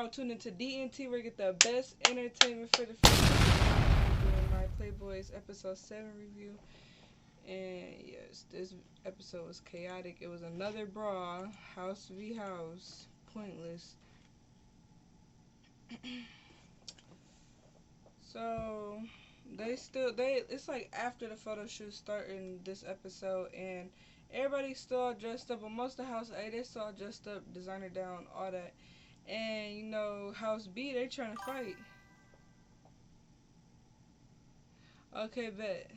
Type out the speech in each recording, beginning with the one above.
y'all tune into DeeENT where you get the best entertainment for the future. I'm doing my Playboys episode 7 review. And yes, this episode was chaotic. It was another brawl. House v. house. Pointless. So it's like after the photo shoot starting this episode, and everybody's still all dressed up, but most of House A, they still all dressed up, designer down, all that. And you know, House B, they trying to fight. Okay, bet.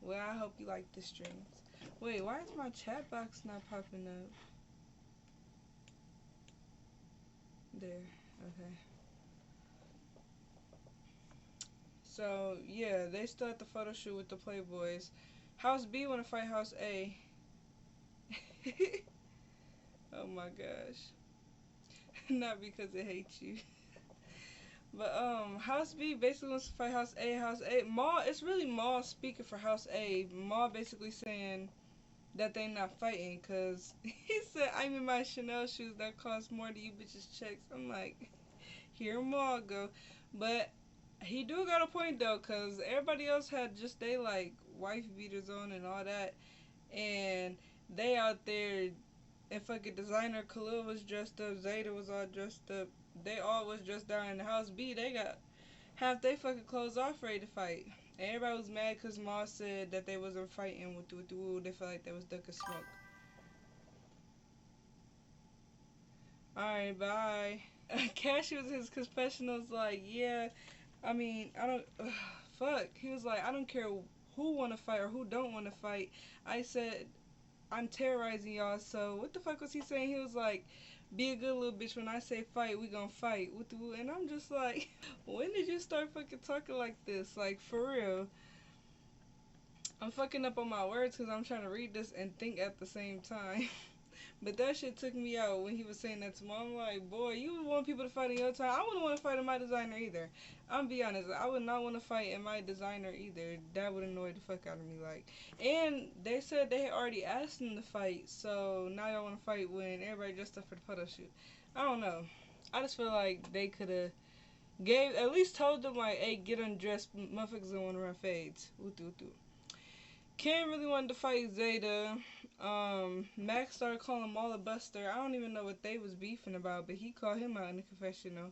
Well, I hope you like the streams. Wait, why is my chat box not popping up? There, okay. So, yeah, they still at the photo shoot with the Playboys. House B want to fight House A. Oh my gosh. Not because it hates you. But House B basically wants to fight House A. House A, Ma, it's really Ma speaking for House A. Ma basically saying that they not fighting because he said, I'm in my Chanel shoes that cost more than you bitches checks. I'm like, here Ma go. But he do got a point though, because everybody else had just they like wife beaters on and all that, and they out there and fucking designer. Khalil was dressed up, Zeta was all dressed up, they all was dressed down. In the House B, they got half they fucking clothes off ready to fight. And everybody was mad because Ma said that they wasn't fighting with the woo. They felt like they was ducking smoke. Alright, bye. Cashy was his confessionals like, yeah, I mean, I don't, fuck. He was like, I don't care who want to fight or who don't want to fight. I said, I'm terrorizing y'all, so what the fuck was he saying? He was like, be a good little bitch. When I say fight, we gonna fight. And I'm just like, when did you start fucking talking like this? Like, for real. I'm fucking up on my words because I'm trying to read this and think at the same time. But that shit took me out when he was saying that to me. I'm like, boy, you want people to fight in your time. I wouldn't want to fight in my designer either. I'm be honest, I would not want to fight in my designer either. That would annoy the fuck out of me. Like, and they said they had already asked him to fight, so now y'all want to fight when everybody dressed up for the photo shoot. I don't know. I just feel like they could have at least told them like, hey, get undressed. Motherfuckers don't want to run fades. Ken really wanted to fight Zeta. Max started calling him all a buster. I don't even know what they was beefing about, but he called him out in the confessional.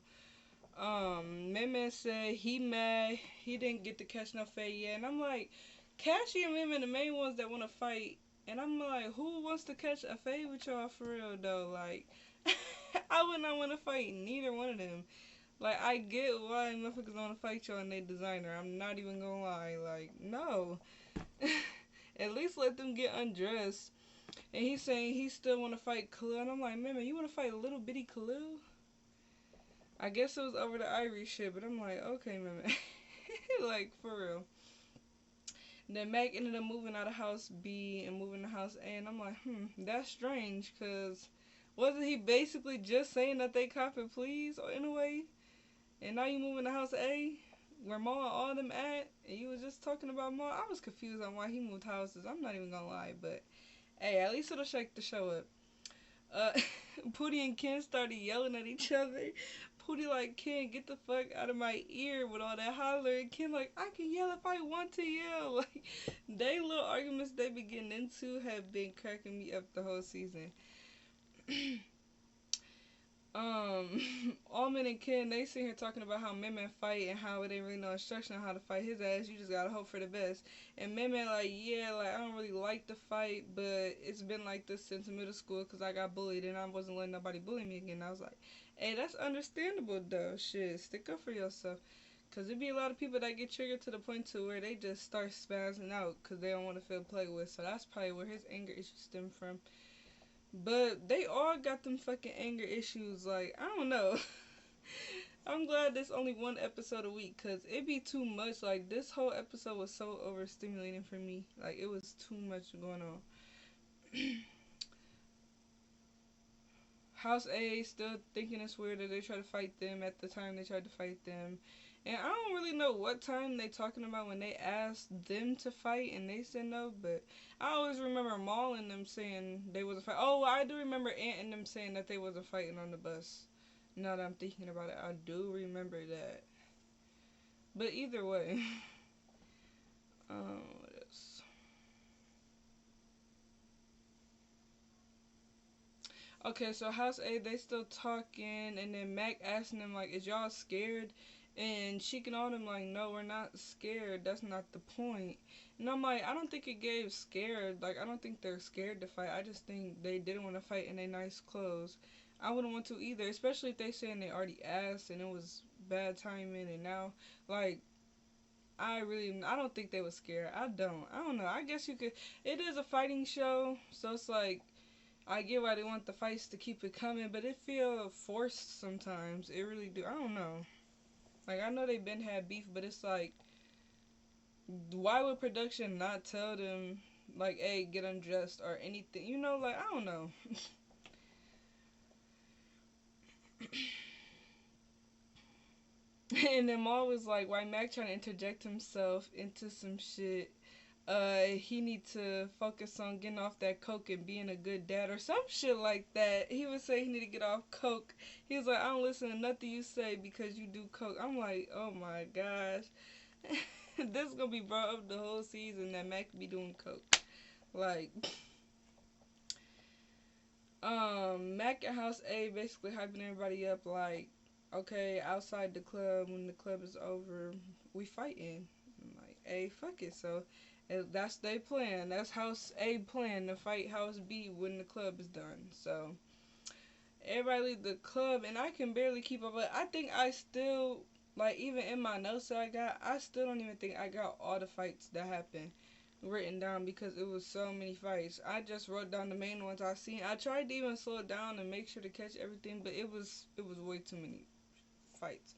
Meme said he mad, he didn't get to catch no fade yet. And I'm like, Cashy and Meme the main ones that want to fight. And I'm like, who wants to catch a fade with y'all for real though? Like, I would not want to fight neither one of them. Like, I get why motherfuckers want to fight y'all and they designer. I'm not even gonna lie. Like, no. At least let them get undressed. And he's saying he still want to fight Khalil. And I'm like, man, you want to fight little bitty Khalil? I guess it was over the Ivory shit, but I'm like, okay, man. Like, for real. Then Mac ended up moving out of House B and moving to House A. And I'm like, that's strange, because wasn't he basically just saying that they cop it, please, or in a way? And now you moving to House A, where Ma and all them at, and you was just talking about Ma. I was confused on why he moved houses. I'm not even gonna lie, but hey, at least it'll shake the show up. Pootie and Ken started yelling at each other. Pootie like, Ken, get the fuck out of my ear with all that holler. And Ken like, I can yell if I want to yell. Like, they little arguments they be getting into have been cracking me up the whole season. Almond and Ken, they sit here talking about how Meme fight and how it ain't really no instruction on how to fight his ass. You just gotta hope for the best. And Meme like, yeah, like, I don't really like the fight, but it's been like this since middle school because I got bullied and I wasn't letting nobody bully me again. I was like, hey, that's understandable though. Shit, stick up for yourself. Because there be a lot of people that get triggered to the point to where they just start spazzing out because they don't want to feel played with. So that's probably where his anger issues stem from. But they all got them fucking anger issues. Like, I don't know. I'm glad there's only one episode a week, because it'd be too much. Like, this whole episode was so overstimulating for me. Like, it was too much going on. House A still thinking it's weird that they try to fight them at the time they tried to fight them. And I don't really know what time they talking about when they asked them to fight and they said no, but I always remember Maul and them saying they was a fight. Oh, I do remember Ant and them saying that they wasn't fighting on the bus. Now that I'm thinking about it, I do remember that. But either way, what else? Okay, so House A, they still talking, and then Mac asking them like, "Is y'all scared?" And Sheik and all them like, "No, we're not scared. That's not the point." And I'm like, I don't think it gave scared. Like, I don't think they're scared to fight. I just think they didn't want to fight in their nice clothes. I wouldn't want to either, especially if they saying they already asked and it was bad timing. And now, like, I don't think they were scared. I don't know. I guess you could. It is a fighting show, so it's like I get why they want the fights to keep it coming, but it feel forced sometimes. It really do. I don't know. Like, I know they been had beef, but it's like, why would production not tell them like, hey, get undressed or anything? You know, like, I don't know. And then Maul was like, why Mac trying to interject himself into some shit? He need to focus on getting off that coke and being a good dad or some shit like that. He would say he need to get off coke. He was like, I don't listen to nothing you say because you do coke. I'm like, oh my gosh. This is gonna be brought up the whole season that Mac be doing coke. Like, Mac and House A basically hyping everybody up like, okay, outside the club, when the club is over, we fighting. I'm like, hey, fuck it. So that's their plan. That's House A plan to fight House B when the club is done. So everybody leave the club, and I can barely keep up. But I think I still, like, even in my notes that I got, I still don't even think I got all the fights that happened written down because it was so many fights. I just wrote down the main ones I seen. I tried to even slow it down and make sure to catch everything, but it was way too many fights.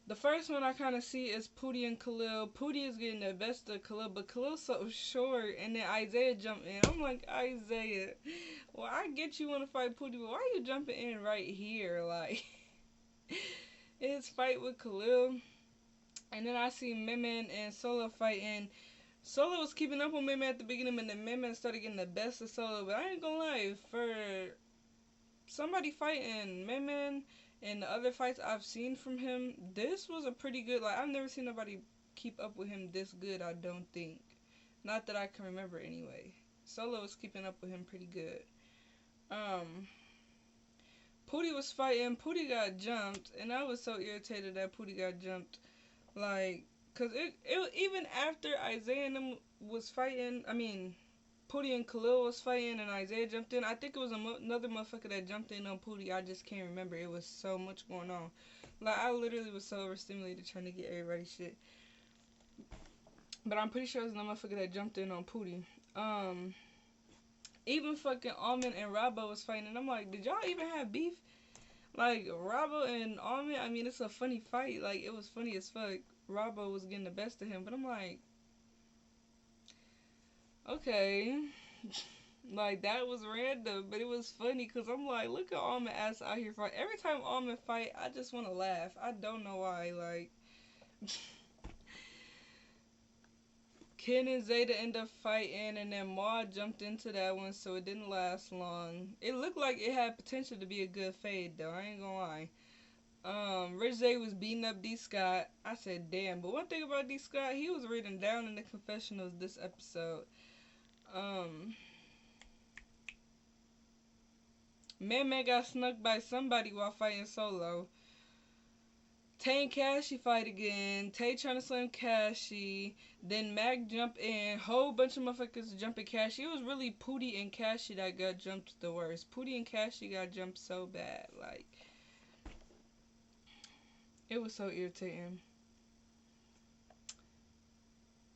The first one I kind of see is Pootie and Khalil. Pootie is getting the best of Khalil, but Khalil's so short, and then Isaiah jumped in. I'm like, Isaiah, well, I get you want to fight Pootie, but why are you jumping in right here? Like, his fight with Khalil. And then I see Memen and Solo fighting. Solo was keeping up with Memen at the beginning, and then Memen started getting the best of Solo. But I ain't gonna lie, for somebody fighting Memen and the other fights I've seen from him, this was a pretty good. Like, I've never seen nobody keep up with him this good. I don't think, not that I can remember anyway. Solo was keeping up with him pretty good. Pootie was fighting. Pootie got jumped, and I was so irritated that Pootie got jumped. Like, cause it even after Isaiah and them was fighting, I mean, Pootie and Khalil was fighting and Isaiah jumped in. I think it was another motherfucker that jumped in on Pootie. I just can't remember. It was so much going on. Like, I literally was so overstimulated trying to get everybody shit. But I'm pretty sure it was another motherfucker that jumped in on Pootie. Even fucking Almond and Robbo was fighting, and I'm like, did y'all even have beef? Like, Robbo and Almond, I mean, it's a funny fight. Like, it was funny as fuck. Robbo was getting the best of him, but I'm like, okay. Like, that was random, but it was funny, because I'm like, look at Almond ass out here fight. Every time Almond fight, I just want to laugh. I don't know why, like. Ken and Zeta end up fighting, and then Ma jumped into that one, so it didn't last long. It looked like it had potential to be a good fade, though. I ain't gonna lie. Rich Zay was beating up D. Scott. I said, damn. But one thing about D. Scott, he was reading down in the confessionals this episode. Man got snuck by somebody while fighting Solo. Tay and Cassie fight again. Tay trying to slam Cassie. Then Mac jump in. Whole bunch of motherfuckers jumping Cassie. It was really Pootie and Cassie that got jumped the worst. Pootie and Cassie got jumped so bad. Like, it was so irritating.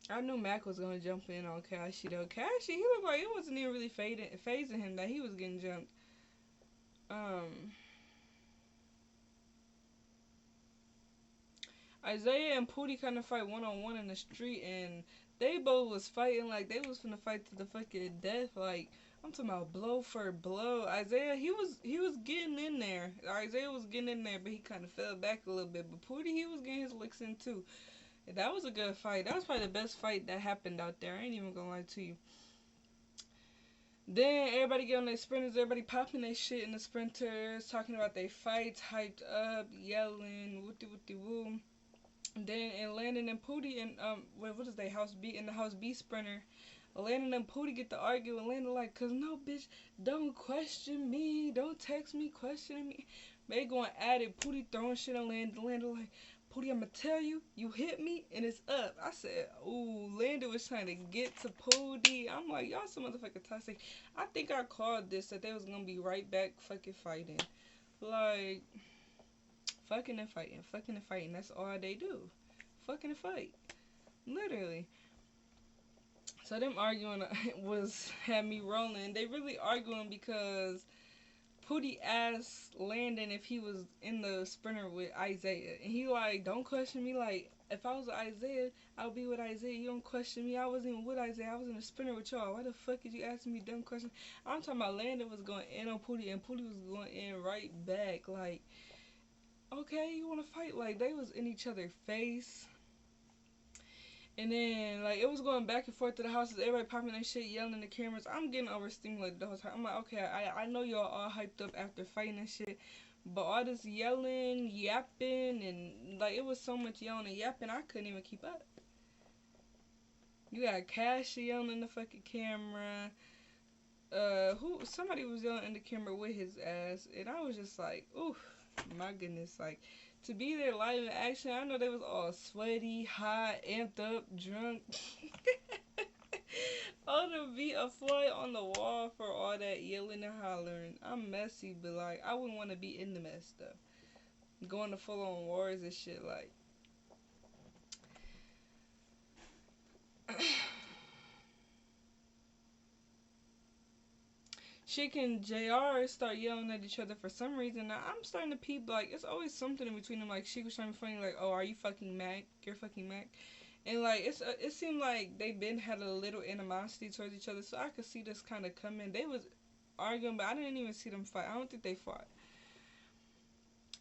I knew Mac was gonna jump in on Cassie though. Cassie, he looked like it wasn't even really phasing him that he was getting jumped. Isaiah and Pootie kind of fight one-on-one in the street, and they both was fighting like they was finna fight to the fucking death. Like, I'm talking about blow for blow. Isaiah, he was getting in there. Isaiah was getting in there, but he kind of fell back a little bit. But Pootie, he was getting his licks in too. That was a good fight. That was probably the best fight that happened out there. I ain't even gonna lie to you. Then everybody get on their sprinters, everybody popping their shit in the sprinters, talking about their fights, hyped up, yelling, wooty wooty woo. Then and Landon and Pootie and what is they house B in the house B sprinter. Landon and Pootie get to argue and Landon like, cause no bitch, don't question me, don't text me questioning me. They going at it, Pootie throwing shit on Landon. Landon like, Pootie, I'ma tell you, you hit me and it's up. I said, ooh, Landon was trying to get to Pootie. I'm like, y'all some motherfucking toxic. I think I called this that they was gonna be right back fucking fighting. Like, fucking and fighting. That's all they do. Fucking and fight. Literally. So them arguing was had me rolling. They really arguing because Pootie asked Landon if he was in the sprinter with Isaiah. And he like, don't question me. Like, if I was with Isaiah, I would be with Isaiah. You don't question me. I wasn't even with Isaiah. I was in the sprinter with y'all. Why the fuck is you asking me dumb questions? I'm talking about Landon was going in on Pootie and Pootie was going in right back. Like, okay, you want to fight? Like, they was in each other's face. And then, like, it was going back and forth to the houses. Everybody popping their shit, yelling in the cameras. I'm getting overstimulated the whole time. I'm like, okay, I know y'all all hyped up after fighting and shit. But all this yelling, yapping, and, like, it was so much yelling and yapping, I couldn't even keep up. You got Cash yelling in the fucking camera. Somebody was yelling in the camera with his ass. And I was just like, oof, my goodness, like, to be there live in action, I know they was all sweaty, hot, amped up, drunk. Oh, to be a fly on the wall for all that yelling and hollering. I'm messy, but like, I wouldn't want to be in the mess though. Going to full on wars and shit, like. Chick and JR start yelling at each other for some reason. Now I'm starting to peep, like, it's always something in between them. Like, Chick was trying to be funny, like, oh, are you fucking Mac? You're fucking Mac. And, like, it seemed like they been had a little animosity towards each other, so I could see this kind of coming. They was arguing, but I didn't even see them fight. I don't think they fought.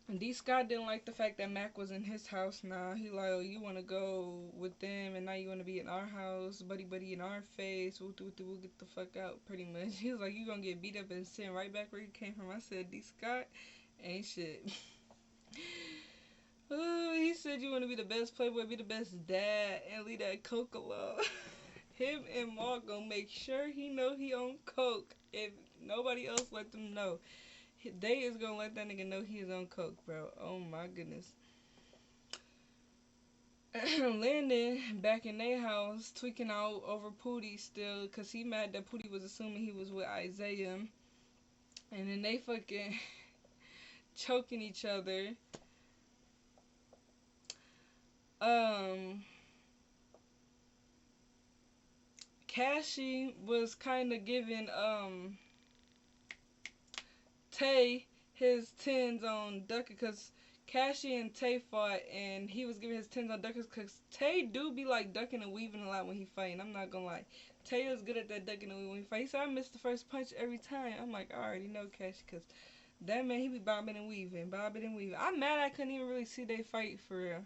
And D. Scott didn't like the fact that Mac was in his house now. He like, oh, you want to go with them, and now you want to be in our house, buddy, buddy, in our face. We'll get the fuck out, pretty much. He was like, you gonna get beat up and sent right back where you came from. I said, D. Scott ain't shit. He said you want to be the best playboy, be the best dad, and leave that coke alone. Him and Mark gonna make sure he know he on coke if nobody else let them know. They is gonna let that nigga know he is on coke, bro. Oh my goodness. Landon back in their house tweaking out over Pootie still, cause he mad that Pootie was assuming he was with Isaiah, and then they fucking choking each other. Cassie was kind of giving Tay his tens on Ducker, cause Cassie and Tay fought, and he was giving his tens on Ducker, cause Tay do be like ducking and weaving a lot when he fighting. I'm not gonna lie, Tay is good at that ducking and weaving when he fight. He said I missed the first punch every time. I'm like, I already know Cassie, cause that man he be bobbing and weaving, bobbing and weaving. I'm mad I couldn't even really see they fight for real.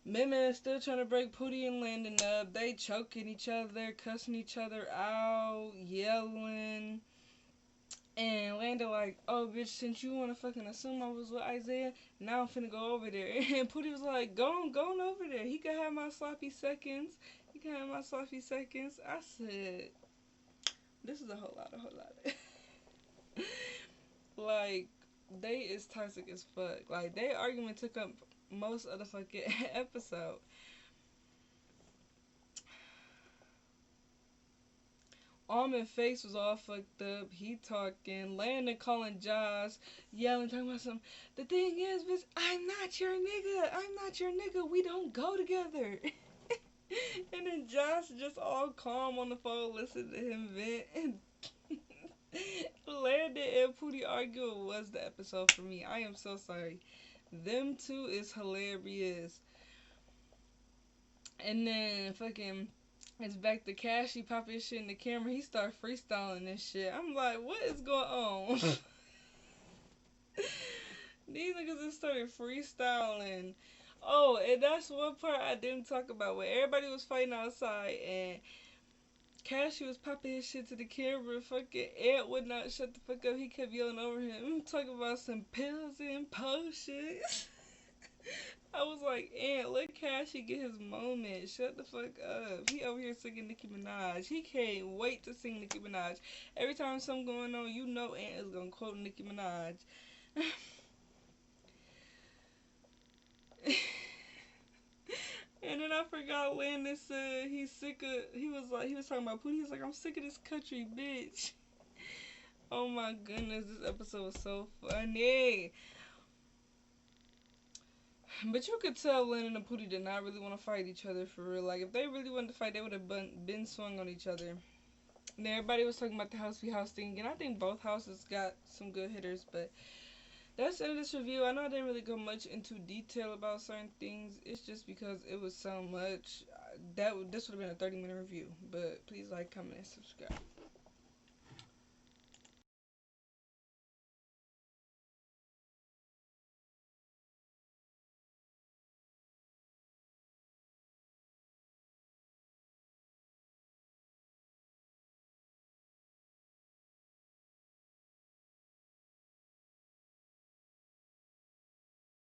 Mimi still trying to break Pootie and Landon up. They choking each other, cussing each other out, yelling. And Landon like, oh bitch, since you wanna fucking assume I was with Isaiah, now I'm finna go over there. And Pootie was like, go on over there. He can have my sloppy seconds. He can have my sloppy seconds. I said, this is a whole lot. Like, they is toxic as fuck. Like, their argument took up most of the fucking episode. Almond face was all fucked up. He talking, Landon calling Josh, yelling, talking about something. The thing is, bitch, I'm not your nigga. I'm not your nigga. We don't go together. And then Josh just all calm on the phone, listen to him vent. And Landon and Pootie arguing was the episode for me. I am so sorry. Them two is hilarious. And then fucking it's back to Cash. He pop his shit in the camera. He start freestyling this shit. I'm like, what is going on? These niggas just started freestyling. Oh, and that's one part I didn't talk about. Where everybody was fighting outside and Cassie was popping his shit to the camera. Fucking Ed would not shut the fuck up. He kept yelling over him, talking about some pills and potions. I was like, Ant, let Cassie get his moment. Shut the fuck up. He over here singing Nicki Minaj. He can't wait to sing Nicki Minaj. Every time something going on, you know Ant is gonna quote Nicki Minaj. And then I forgot Landon said he's sick of. He was talking about Pootie. He's like, I'm sick of this country bitch. Oh my goodness, this episode was so funny. But you could tell Landon and Pootie did not really want to fight each other for real. Like, if they really wanted to fight, they would have been swung on each other. And everybody was talking about the house v house thing, and I think both houses got some good hitters. But that's the end of this review. I know I didn't really go much into detail about certain things. It's just because it was so much. This would have been a 30-minute review. But please like, comment, and subscribe.